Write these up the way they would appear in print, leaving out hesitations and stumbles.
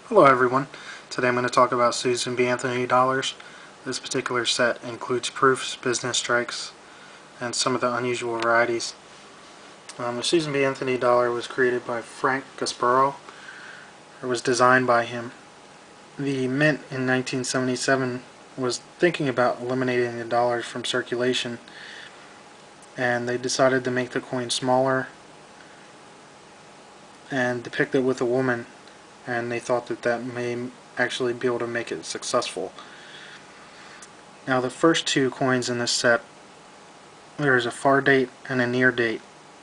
Hello everyone. Today I'm going to talk about Susan B. Anthony dollars. This particular set includes proofs, business strikes, and some of the unusual varieties. The Susan B. Anthony dollar was created by Frank Gasparro, or was designed by him. The mint in 1977 was thinking about eliminating the dollars from circulation, and they decided to make the coin smaller and depict it with a woman, and they thought that that may actually be able to make it successful. Now the first two coins in this set, there is a far date and a near date.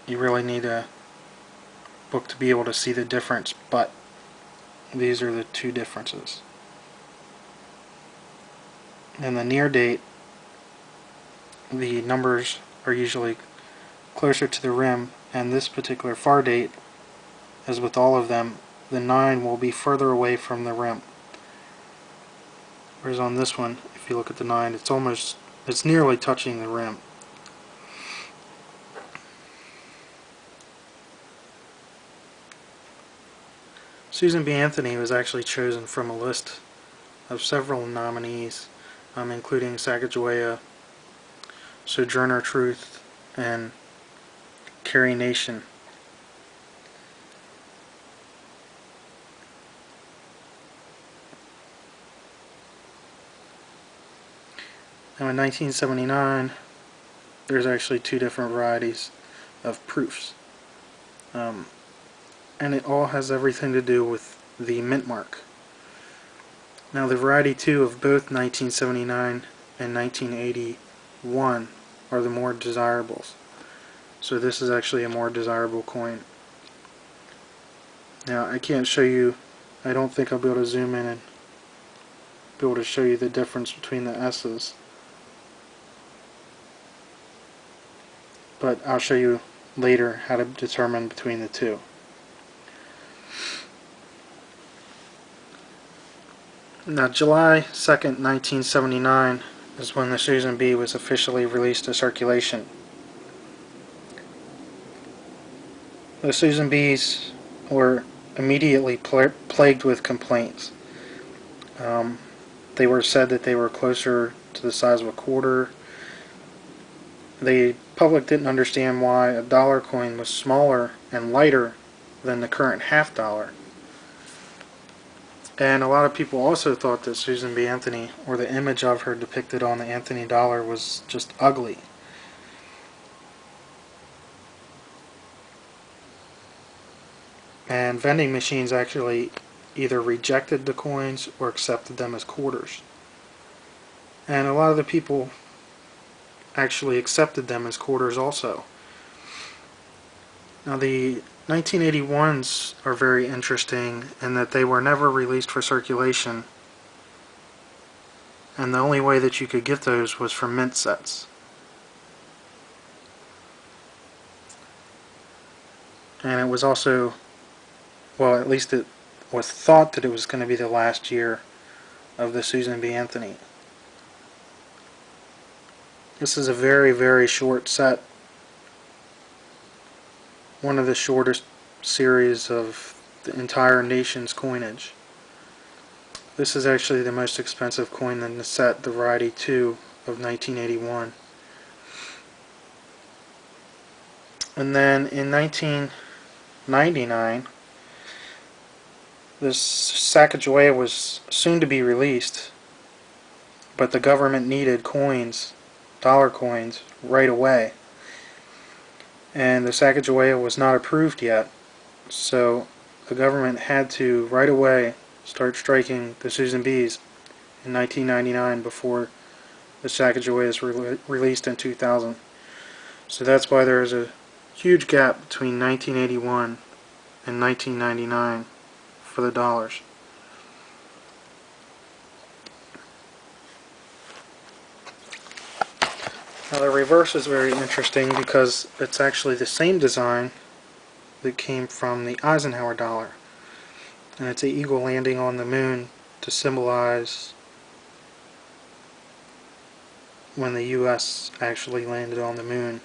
You really need a book to be able to see the difference, but these are the two differences. In the near date, the numbers are usually closer to the rim, and this particular far date, as with all of them, the 9 will be further away from the rim. Whereas on this one, if you look at the 9, it's nearly touching the rim. Susan B. Anthony was actually chosen from a list of several nominees, including Sacagawea, Sojourner Truth, and Carrie Nation. Now in 1979, there's actually two different varieties of proofs. And it all has everything to do with the mint mark. Now the variety 2 of both 1979 and 1981 are the more desirables. So this is actually a more desirable coin. Now I can't show you, I don't think I'll be able to zoom in and be able to show you the difference between the S's. But I'll show you later how to determine between the two. Now July 2nd, 1979 is when the Susan B was officially released to circulation. The Susan Bs were immediately plagued with complaints. They were said that they were closer to the size of a quarter. The public didn't understand why a dollar coin was smaller and lighter than the current half dollar. And a lot of people also thought that Susan B. Anthony, or the image of her depicted on the Anthony dollar, was just ugly. And vending machines actually either rejected the coins or accepted them as quarters. And a lot of the people actually accepted them as quarters also. Now the 1981s are very interesting in that they were never released for circulation, and the only way that you could get those was from mint sets. And it was also, well, at least it was thought that it was going to be the last year of the Susan B. Anthony. This is a very, very short set. One of the shortest series of the entire nation's coinage. This is actually the most expensive coin in the set, the variety 2 of 1981. And then in 1999, this Sacagawea was soon to be released, but the government needed coins, dollar coins, right away. And the Sacagawea was not approved yet, so the government had to right away start striking the Susan B's in 1999 before the Sacagawea is released in 2000. So that's why there is a huge gap between 1981 and 1999 for the dollars. Now the reverse is very interesting because it's actually the same design that came from the Eisenhower dollar. And it's an eagle landing on the moon to symbolize when the U.S. actually landed on the moon.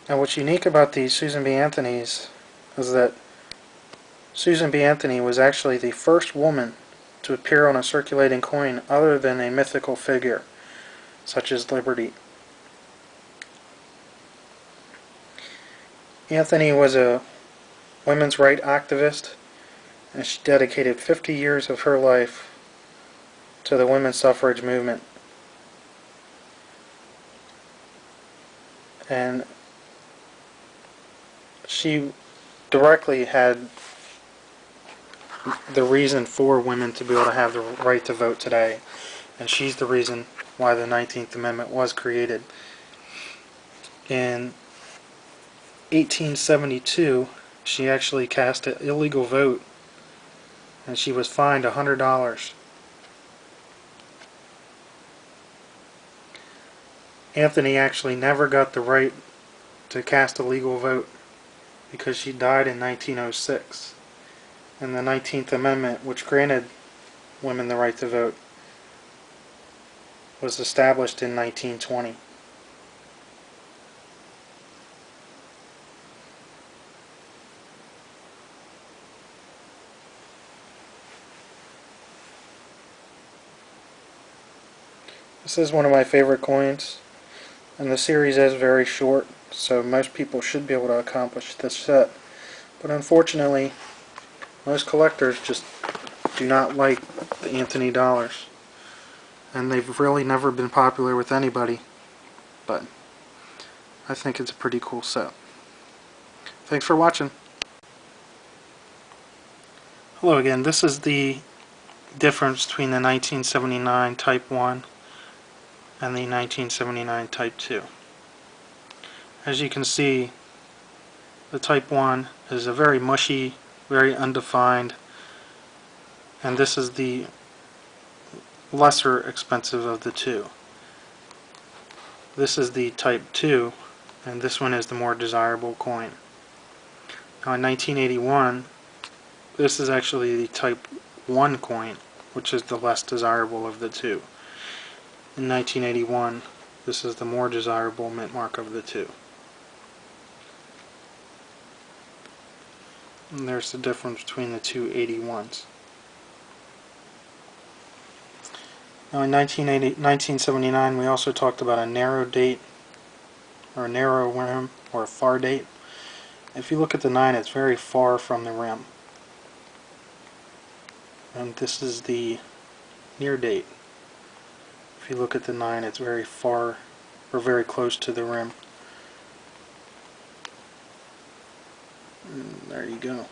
Now what's unique about these Susan B. Anthony's is that Susan B. Anthony was actually the first woman to appear on a circulating coin other than a mythical figure, such as Liberty. Anthony was a women's rights activist, and she dedicated 50 years of her life to the women's suffrage movement. And she directly had the reason for women to be able to have the right to vote today. And she's the reason why the 19th Amendment was created. In 1872, she actually cast an illegal vote, and she was fined $100. Anthony actually never got the right to cast a legal vote because she died in 1906. And the 19th Amendment, which granted women the right to vote, was established in 1920. This is one of my favorite coins, and the series is very short, so most people should be able to accomplish this set. But unfortunately, most collectors just do not like the Anthony dollars, and they've really never been popular with anybody, but I think it's a pretty cool set. Thanks for watching. Hello again. This is the difference between the 1979 Type 1 and the 1979 Type 2. As you can see, the Type 1 is a very mushy, very undefined, and this is the lesser expensive of the two. This is the Type 2, and this one is the more desirable coin. Now in 1981, this is actually the Type 1 coin, which is the less desirable of the two. In 1981, this is the more desirable mint mark of the two. And there's the difference between the two 81s. Now in 1979, we also talked about a narrow date, or a narrow rim, or a far date. If you look at the 9, it's very far from the rim. And this is the near date. If you look at the 9, it's very far, or very close to the rim. And there you go.